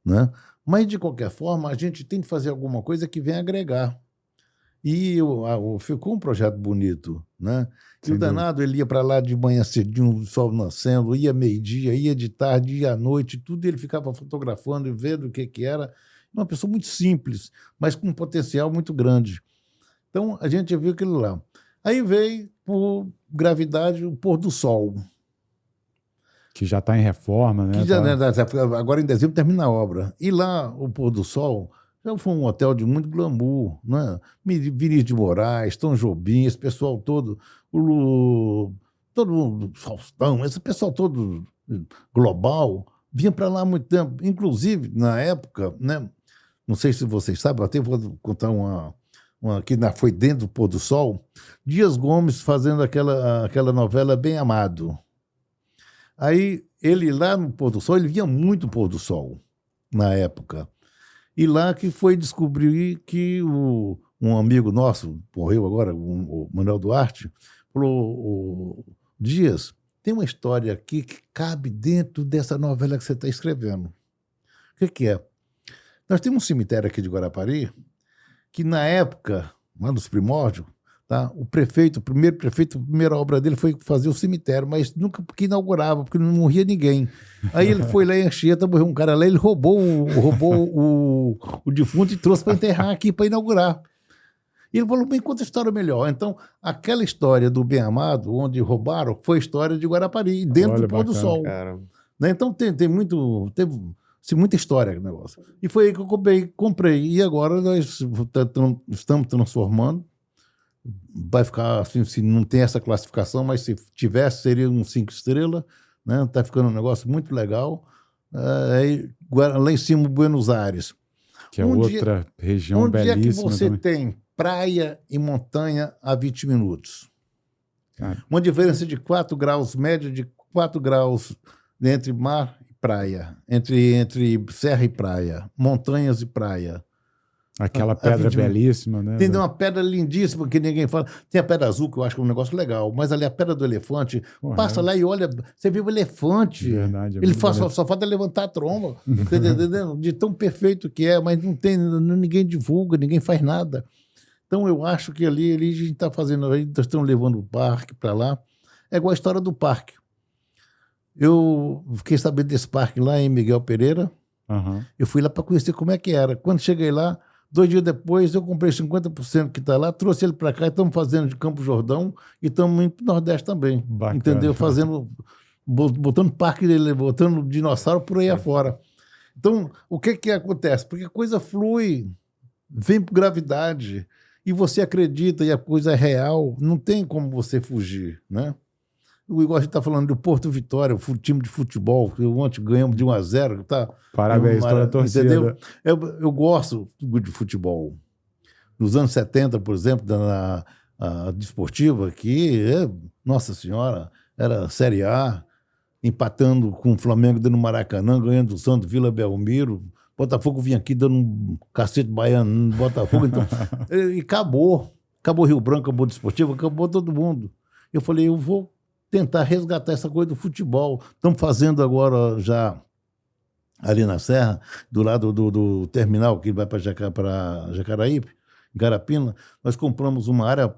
né? Mas, de qualquer forma, a gente tem que fazer alguma coisa que venha agregar. E ficou um projeto bonito, né? E Sem o dúvida. danado, ele ia para lá de manhã cedinho, o sol nascendo, ia meio-dia, ia de tarde, ia à noite, tudo ele ficava fotografando e vendo o que era. Uma pessoa muito simples, mas com um potencial muito grande. Então, a gente viu aquilo lá. Aí veio, por gravidade, o pôr do sol. Que já está em reforma, né? Que já, Tá- né, agora em dezembro termina a obra. E lá, o pôr do sol, já foi um hotel de muito glamour, né? Vinícius de Moraes, Tom Jobim, esse pessoal todo, todo mundo, Faustão, esse pessoal todo global, vinha para lá há muito tempo. Inclusive, na época, né? Não sei se vocês sabem, até vou contar uma que foi dentro do pôr do sol, Dias Gomes fazendo aquela novela Bem Amado. Aí, ele lá no pôr do sol, ele via muito pôr do sol, na época. E lá que foi descobrir que um amigo nosso, morreu agora, o Manuel Duarte, falou, Dias, tem uma história aqui que cabe dentro dessa novela que você está escrevendo. O que é? Nós temos um cemitério aqui de Guarapari, que na época, lá nos primórdios, tá, o primeiro prefeito, a primeira obra dele foi fazer o cemitério, mas nunca porque inaugurava, porque não morria ninguém. Aí ele foi lá em Anchieta, morreu um cara lá, ele roubou o defunto e trouxe para enterrar aqui, para inaugurar. E ele falou, bem, conta a história melhor. Então, aquela história do Bem Amado, onde roubaram, foi a história de Guarapari, dentro Olha, do pôr do bacana. sol. Cara, Né? Então, teve muita história no negócio. E foi aí que eu comprei. E agora nós estamos transformando. Vai ficar assim, se não tem essa classificação, mas se tivesse, seria um 5 estrelas. Né? Está ficando um negócio muito legal. Lá em cima, Buenos Aires. Que é outra região Onde é que belíssima você também. tem praia e montanha a 20 minutos? Cara, Uma diferença de 4 graus, média de 4 graus entre mar e praia, entre serra e praia, montanhas e praia. aquela pedra belíssima, né? Tem uma pedra lindíssima que ninguém fala. Tem a pedra azul, que eu acho que é um negócio legal, mas ali a pedra do elefante, Pô, passa lá e olha, você vê o elefante. Verdade, é Ele muito faz, bonito. só falta levantar a tromba, tá entendendo? De tão perfeito que é, mas não tem, ninguém divulga, ninguém faz nada. Então eu acho que ali a gente está fazendo, nós estamos levando o parque para lá. É igual a história do parque. Eu fiquei sabendo desse parque lá em Miguel Pereira. Aham. Eu fui lá para conhecer como é que era. Quando cheguei lá, 2 dias depois, eu comprei 50% que está lá, trouxe ele para cá e estamos fazendo de Campo Jordão e estamos indo para o Nordeste também. Bacana. Entendeu? Botando parque dele, botando dinossauro por aí afora. Então, o que acontece? Porque a coisa flui, vem por gravidade, e você acredita e a coisa é real, não tem como você fugir, né? Igual a gente está falando do Porto Vitória, o time de futebol, que ontem ganhamos de 1-0. Tá, Parabéns, toda a torcida. entendeu? Eu gosto de futebol. Nos anos 70, por exemplo, a desportiva, que, nossa senhora, era Série A, empatando com o Flamengo dentro do Maracanã, ganhando o Santos, Vila Belmiro. Botafogo vinha aqui dando um cacete baiano no Botafogo. Então, e acabou. Acabou Rio Branco, acabou o desportivo, acabou todo mundo. Eu falei, eu vou tentar resgatar essa coisa do futebol. Estamos fazendo agora já ali na Serra, do lado do terminal que vai para Jacaraípe, em Carapina, nós compramos uma área, a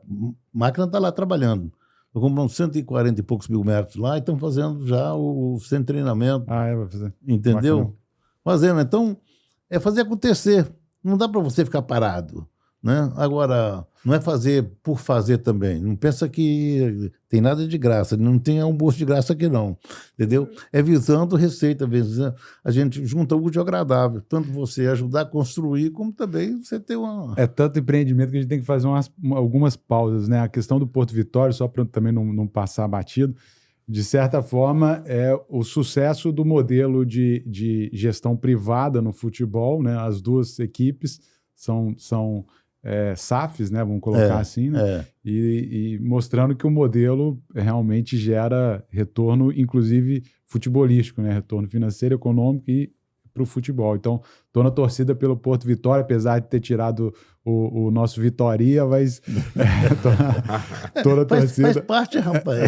máquina está lá trabalhando. Nós compramos 140 e poucos mil metros lá e estamos fazendo já o centro de treinamento. Vai fazer. Entendeu? Bacana. Fazendo. Então, é fazer acontecer. Não dá para você ficar parado. Né? Agora, não é fazer por fazer também. Não pensa que tem nada de graça. Não tem almoço de graça aqui, não. Entendeu? É visando receita. A gente junta o útil ao agradável. Tanto você ajudar a construir, como também você ter uma... É tanto empreendimento que a gente tem que fazer algumas pausas, né? A questão do Porto Vitória, só para também não passar batido, de certa forma, é o sucesso do modelo de gestão privada no futebol, né? As duas equipes são SAFs, né? Vamos colocar assim, né? E mostrando que o modelo realmente gera retorno, inclusive futebolístico, né? Retorno financeiro, econômico e para o futebol. Então, estou na torcida pelo Porto Vitória, apesar de ter tirado o nosso Vitória, mas tô na torcida. Faz parte, rapaz.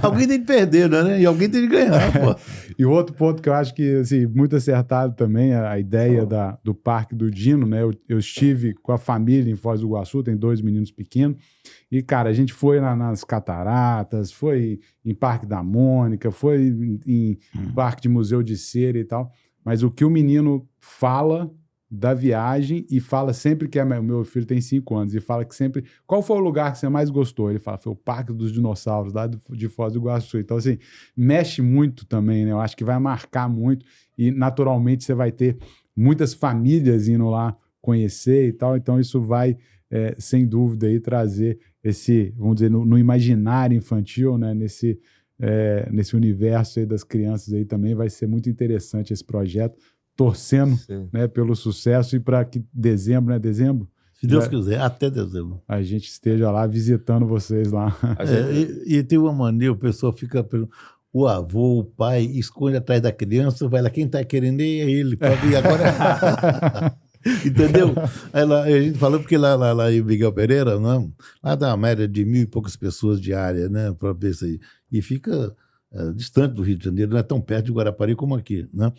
Alguém tem que perder, né? E alguém tem que ganhar, pô. E outro ponto que eu acho que, assim, muito acertado também, a ideia do Parque do Dino, né? Eu estive com a família em Foz do Iguaçu, tem 2 meninos pequenos, e, cara, a gente foi nas Cataratas, foi em Parque da Mônica, foi em Parque de Museu de Cera e tal, mas o que o menino fala da viagem e fala sempre que o meu filho tem 5 anos e fala que sempre, qual foi o lugar que você mais gostou? Ele fala, foi o Parque dos Dinossauros lá de Foz do Iguaçu. Então, assim, mexe muito também, né? Eu acho que vai marcar muito e naturalmente você vai ter muitas famílias indo lá conhecer e tal, então isso vai, sem dúvida, aí trazer esse, vamos dizer, no imaginário infantil, né? Nesse universo aí das crianças aí também vai ser muito interessante esse projeto, torcendo, né, pelo sucesso e para que dezembro, né? Dezembro? Se Deus quiser, até dezembro. A gente esteja lá visitando vocês lá. E tem uma mania, o pessoal fica perguntando, o avô, o pai, esconde atrás da criança, vai lá, quem está querendo é ele. E agora... Entendeu? A gente falou porque lá em Miguel Pereira, não, lá dá uma média de 1.000 e poucas pessoas diárias, né, para ver isso aí. E fica distante do Rio de Janeiro, não é tão perto de Guarapari como aqui, né?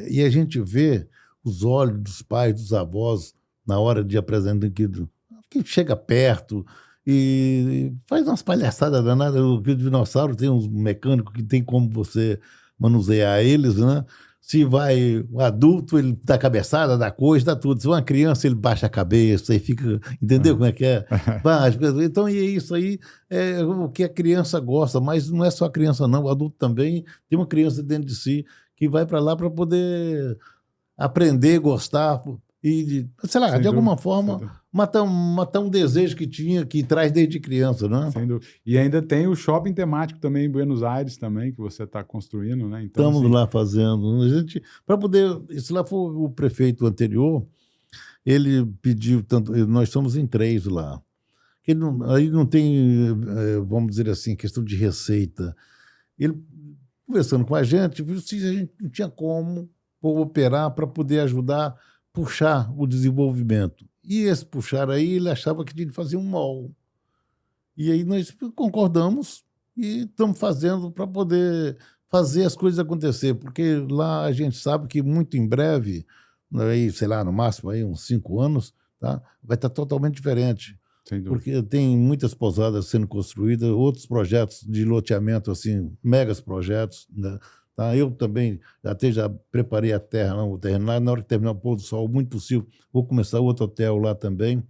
E a gente vê os olhos dos pais, dos avós, na hora de apresentar aquilo, que chega perto e faz umas palhaçadas danadas. O dinossauro tem uns mecânicos que tem como você manusear eles, né? Se vai um adulto, ele dá cabeçada, dá coisa, dá tudo. Se uma criança, ele baixa a cabeça e fica... Entendeu como é que é? Então, e isso aí é o que a criança gosta, mas não é só a criança, não. O adulto também tem uma criança dentro de si que vai para lá para poder aprender, gostar e, sei lá, de alguma forma, matar um desejo que tinha, que traz desde criança, né? Sem dúvida. E ainda tem o shopping temático também em Buenos Aires também, que você está construindo, né? Então, estamos lá fazendo. A gente, para poder... Isso lá foi o prefeito anterior, ele pediu tanto... Nós somos em 3 lá. Aí não tem, vamos dizer assim, questão de receita. Ele, conversando com a gente, viu se a gente não tinha como operar para poder ajudar, puxar o desenvolvimento. E esse puxar aí, ele achava que tinha que fazer um mall. E aí nós concordamos e estamos fazendo para poder fazer as coisas acontecer, porque lá a gente sabe que muito em breve, aí, sei lá, no máximo aí uns 5 anos, tá? Vai estar totalmente diferente. Porque tem muitas pousadas sendo construídas, outros projetos de loteamento, assim, megas projetos, né? Tá? Eu também até já preparei a terra, o terreno lá, na hora que terminar o pôr do sol, muito possível, vou começar outro hotel lá também,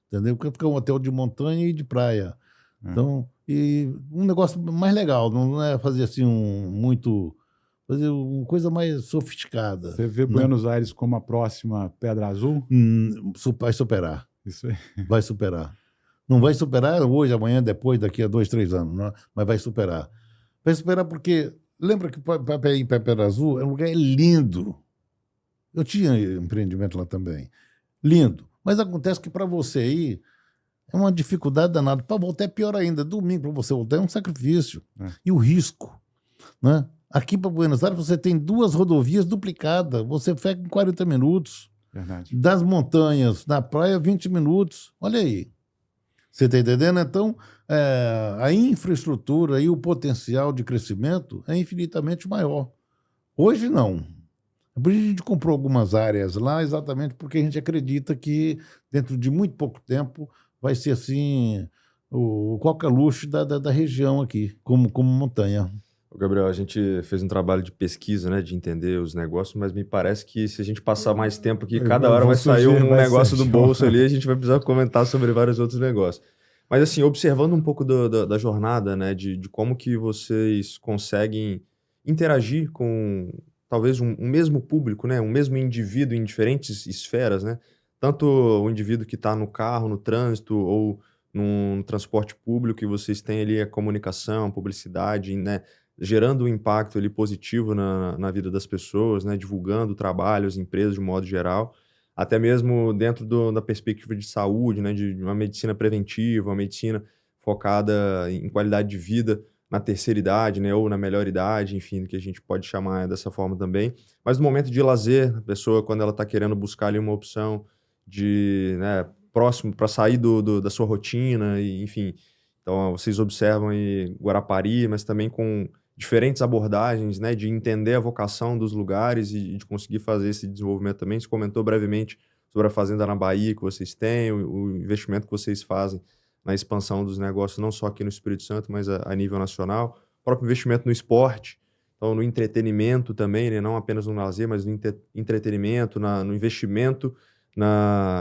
entendeu? Porque fica um hotel de montanha e de praia. Então, e um negócio mais legal, não é fazer assim fazer uma coisa mais sofisticada. Você vê Buenos Aires como a próxima Pedra Azul? Vai superar. Isso aí. Vai superar. Não vai superar hoje, amanhã, depois, daqui a 2, 3 anos, não, mas vai superar. Vai superar porque, lembra que para ir para Pedra Azul é um lugar lindo. Eu tinha empreendimento lá também. Lindo. Mas acontece que para você ir, é uma dificuldade danada. Para voltar é pior ainda. Domingo para você voltar é um sacrifício. E o risco, né? Aqui para Buenos Aires você tem 2 rodovias duplicadas. Você fica em 40 minutos. Verdade. Das montanhas na praia, 20 minutos. Olha aí. Você está entendendo? Então, a infraestrutura e o potencial de crescimento é infinitamente maior. Hoje, não. Por isso a gente comprou algumas áreas lá, exatamente porque a gente acredita que, dentro de muito pouco tempo, vai ser assim o coca-luxo da região aqui, como montanha. Gabriel, a gente fez um trabalho de pesquisa, né, de entender os negócios, mas me parece que se a gente passar mais tempo aqui, cada hora vai sair um negócio do bolso ali, a gente vai precisar comentar sobre vários outros negócios. Mas assim, observando um pouco da jornada, né, de como que vocês conseguem interagir com talvez um mesmo público, né, um mesmo indivíduo em diferentes esferas, né, tanto o indivíduo que está no carro, no trânsito ou no transporte público, e vocês têm ali a comunicação, a publicidade, né, gerando um impacto ali positivo na vida das pessoas, né, divulgando trabalhos, empresas de modo geral, até mesmo dentro da perspectiva de saúde, né, de uma medicina preventiva, uma medicina focada em qualidade de vida na terceira idade, né, ou na melhor idade, enfim, que a gente pode chamar dessa forma também. Mas no momento de lazer, a pessoa, quando ela está querendo buscar ali uma opção de, né, próximo para sair da sua rotina, e, enfim. Então, vocês observam aí Guarapari, mas também com diferentes abordagens, né, de entender a vocação dos lugares e de conseguir fazer esse desenvolvimento também. Você comentou brevemente sobre a fazenda na Bahia que vocês têm, o investimento que vocês fazem na expansão dos negócios, não só aqui no Espírito Santo, mas a nível nacional. O próprio investimento no esporte, então no entretenimento também, né, não apenas no lazer, mas no entretenimento, no investimento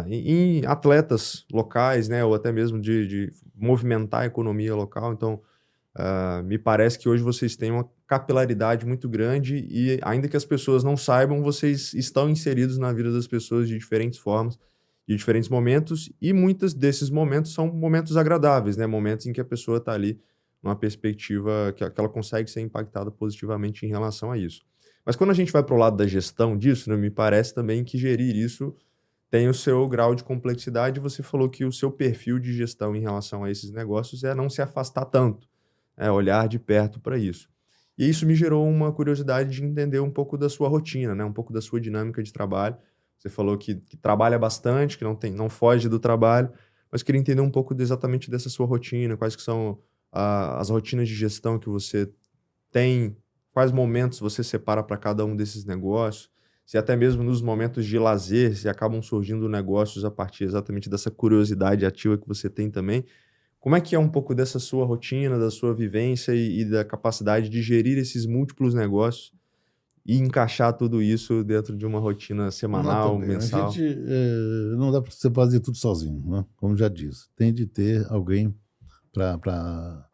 em atletas locais, né, ou até mesmo de movimentar a economia local. Então, me parece que hoje vocês têm uma capilaridade muito grande e, ainda que as pessoas não saibam, vocês estão inseridos na vida das pessoas de diferentes formas, de diferentes momentos, e muitos desses momentos são momentos agradáveis, né? Momentos em que a pessoa está ali numa perspectiva que ela consegue ser impactada positivamente em relação a isso. Mas quando a gente vai para o lado da gestão disso, né, me parece também que gerir isso tem o seu grau de complexidade. Você falou que o seu perfil de gestão em relação a esses negócios é não se afastar tanto, olhar de perto para isso. E isso me gerou uma curiosidade de entender um pouco da sua rotina, né? Um pouco da sua dinâmica de trabalho. Você falou que trabalha bastante, que não foge do trabalho, mas queria entender um pouco exatamente dessa sua rotina, quais que são as rotinas de gestão que você tem, quais momentos você separa para cada um desses negócios, se até mesmo nos momentos de lazer, se acabam surgindo negócios a partir exatamente dessa curiosidade ativa que você tem também. Como é que é um pouco dessa sua rotina, da sua vivência e da capacidade de gerir esses múltiplos negócios e encaixar tudo isso dentro de uma rotina semanal, Bem. mensal? A gente, não dá para você fazer tudo sozinho, né? Como já disse. Tem de ter alguém para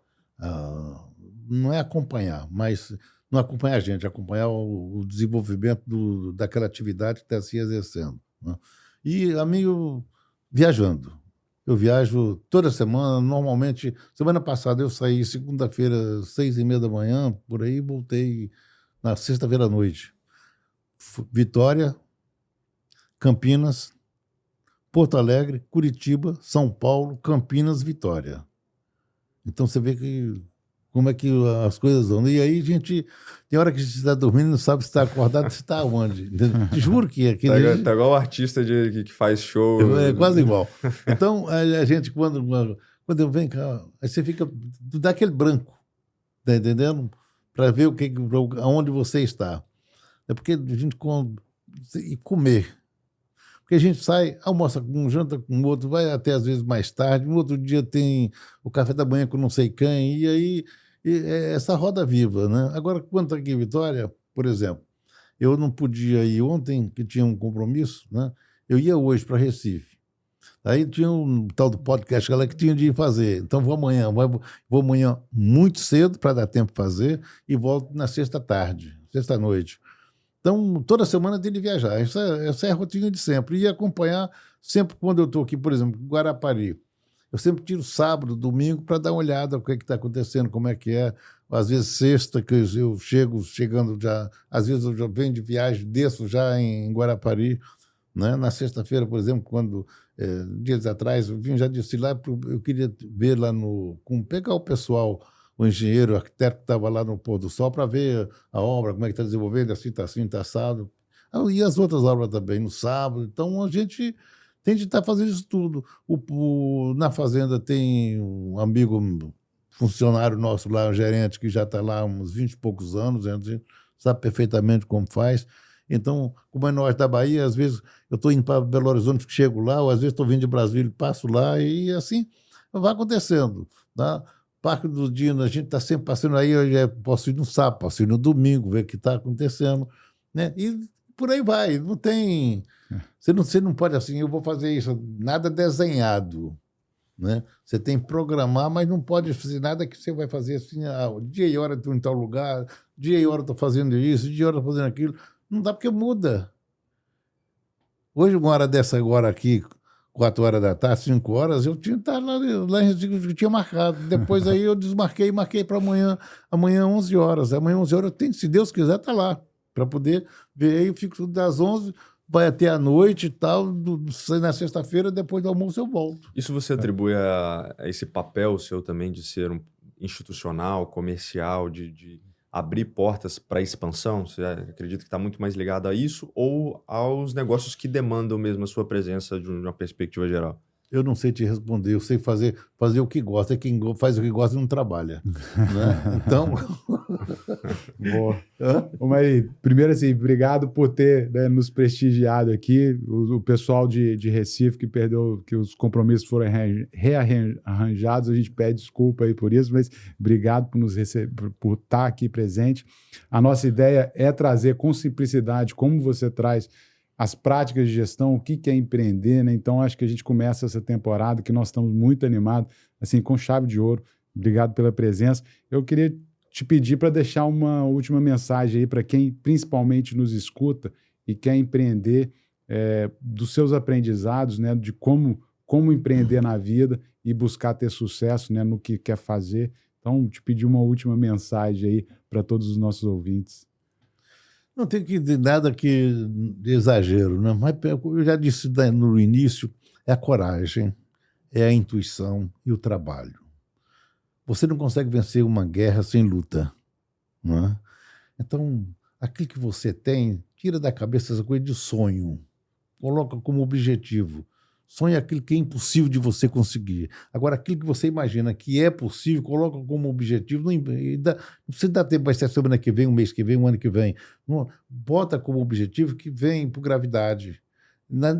não é acompanhar, mas não acompanhar a gente, acompanhar o desenvolvimento daquela atividade que está se exercendo, né? E amigo viajando. Eu viajo toda semana, normalmente. Semana passada eu saí segunda-feira, 6h30 da manhã, por aí, voltei na sexta-feira à noite. Vitória, Campinas, Porto Alegre, Curitiba, São Paulo, Campinas, Vitória. Então você vê como é que as coisas andam. E aí, gente, tem hora que a gente está dormindo e não sabe se está acordado, se está onde. Te juro que é aquele. Tá igual o artista que faz show. É quase igual. Então, a gente, quando eu venho cá, aí você fica. Dá aquele branco, tá entendendo? Para ver aonde você está. É porque a gente. E comer. Porque a gente sai, almoça com um, janta com o outro, vai até às vezes mais tarde, no outro dia tem o café da manhã com não sei quem, e aí é essa roda viva, né? Agora, quanto aqui em Vitória, por exemplo, eu não podia ir ontem, que tinha um compromisso, né? Eu ia hoje para Recife. Aí tinha um tal do podcast que tinha de ir fazer. Então vou amanhã muito cedo para dar tempo de fazer e volto na sexta-noite. Então, toda semana tem de viajar. Essa é a rotina de sempre. E acompanhar sempre quando eu estou aqui, por exemplo, em Guarapari. Eu sempre tiro sábado, domingo, para dar uma olhada no que está acontecendo, como é que é. Às vezes sexta, que eu chegando já... Às vezes eu já venho de viagem, desço já em Guarapari. Né? Na sexta-feira, por exemplo, dias atrás, eu já disse lá, eu queria ver lá pegar o pessoal, o engenheiro, o arquiteto que estava lá no pôr do sol, para ver a obra, como é que está desenvolvendo, assim, está assado. E as outras obras também, no sábado. Então, a gente tem de estar fazendo isso tudo. Na fazenda tem um amigo, funcionário nosso lá, um gerente, que já está lá há uns 20 e poucos anos, a gente sabe perfeitamente como faz. Então, como é norte da Bahia, às vezes eu estou indo para Belo Horizonte, chego lá, ou às vezes estou vindo de Brasília, passo lá, e assim vai acontecendo, tá? Parque do Dino, a gente está sempre passando aí, eu posso ir no sábado, posso ir no domingo, ver o que está acontecendo, né? E por aí vai, não tem... Você não pode assim, eu vou fazer isso, nada desenhado, né? Você tem que programar, mas não pode fazer nada que você vai fazer assim, dia e hora estou em tal lugar, dia e hora estou fazendo isso, dia e hora estou fazendo aquilo. Não dá porque muda. Hoje, uma hora dessa agora aqui, 4 horas da tarde, 5 horas, eu tinha que estar lá em Recife, eu tinha marcado. Depois aí eu desmarquei, marquei para amanhã 11 horas. Amanhã 11 horas eu tenho, se Deus quiser, estar lá, para poder ver. Aí eu fico das 11, vai até a noite e tal, na sexta-feira, depois do almoço eu volto. Isso você atribui a esse papel seu também de ser institucional, comercial, de abrir portas para expansão? Você acredita que está muito mais ligado a isso ou aos negócios que demandam mesmo a sua presença de uma perspectiva geral? Eu não sei te responder, eu sei fazer o que gosta. Quem faz o que gosta não trabalha. Né? Então. Boa. Ô, Maí, primeiro, assim, obrigado por ter, né, nos prestigiado aqui. O pessoal de Recife que perdeu, que os compromissos foram rearranjados, a gente pede desculpa aí por isso, mas obrigado por nos receber, por estar aqui presente. A nossa ideia é trazer com simplicidade, como você traz as práticas de gestão, o que é empreender, né? Então, acho que a gente começa essa temporada, que nós estamos muito animados, assim, com chave de ouro. Obrigado pela presença. Eu queria te pedir para deixar uma última mensagem aí para quem principalmente nos escuta e quer empreender, dos seus aprendizados, né? De como empreender na vida e buscar ter sucesso, né, no que quer fazer. Então, te pedir uma última mensagem aí para todos os nossos ouvintes. Não tem que nada de exagero, né? Mas eu já disse no início, é a coragem, é a intuição e o trabalho. Você não consegue vencer uma guerra sem luta, não é? Então, aquilo que você tem, tira da cabeça essa coisa de sonho, coloca como objetivo. Sonho é aquilo que é impossível de você conseguir. Agora, aquilo que você imagina que é possível, coloca como objetivo. Não precisa dar tempo, vai ser semana que vem, um mês que vem, um ano que vem. Não, bota como objetivo que vem por gravidade.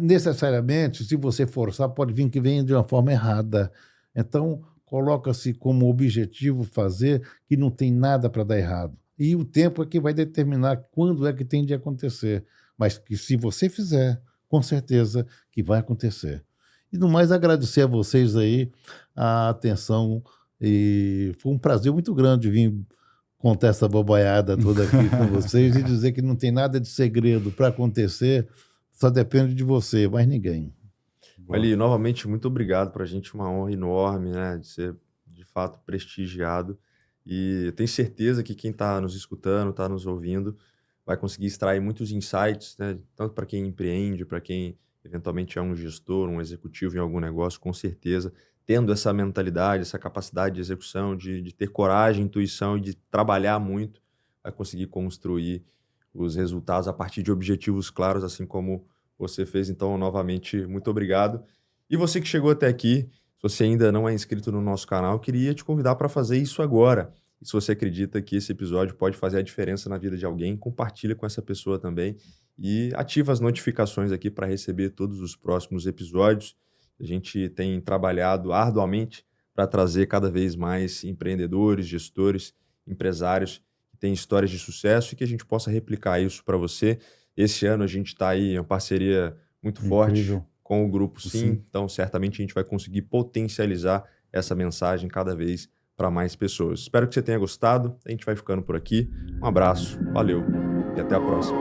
Necessariamente, se você forçar, pode vir que venha de uma forma errada. Então, coloca-se como objetivo fazer que não tem nada para dar errado. E o tempo é que vai determinar quando é que tem de acontecer. Mas que se você fizer, com certeza que vai acontecer. E no mais, agradecer a vocês aí a atenção. E foi um prazer muito grande vir contar essa bobaiada toda aqui com vocês e dizer que não tem nada de segredo para acontecer, só depende de você, mais ninguém. Ali, novamente, muito obrigado. Para a gente uma honra enorme, né, de ser, de fato, prestigiado. E eu tenho certeza que quem está nos escutando, está nos ouvindo, vai conseguir extrair muitos insights, né, tanto para quem empreende, para quem eventualmente é um gestor, um executivo em algum negócio, com certeza, tendo essa mentalidade, essa capacidade de execução, de ter coragem, intuição e de trabalhar muito, vai conseguir construir os resultados a partir de objetivos claros, assim como você fez. Então, novamente, muito obrigado. E você que chegou até aqui, se você ainda não é inscrito no nosso canal, eu queria te convidar para fazer isso agora. E se você acredita que esse episódio pode fazer a diferença na vida de alguém, compartilha com essa pessoa também e ativa as notificações aqui para receber todos os próximos episódios. A gente tem trabalhado arduamente para trazer cada vez mais empreendedores, gestores, empresários que têm histórias de sucesso e que a gente possa replicar isso para você. Esse ano a gente está aí em uma parceria muito forte com o Grupo Sim. Então, certamente a gente vai conseguir potencializar essa mensagem cada vez para mais pessoas. Espero que você tenha gostado. A gente vai ficando por aqui. Um abraço, valeu e até a próxima.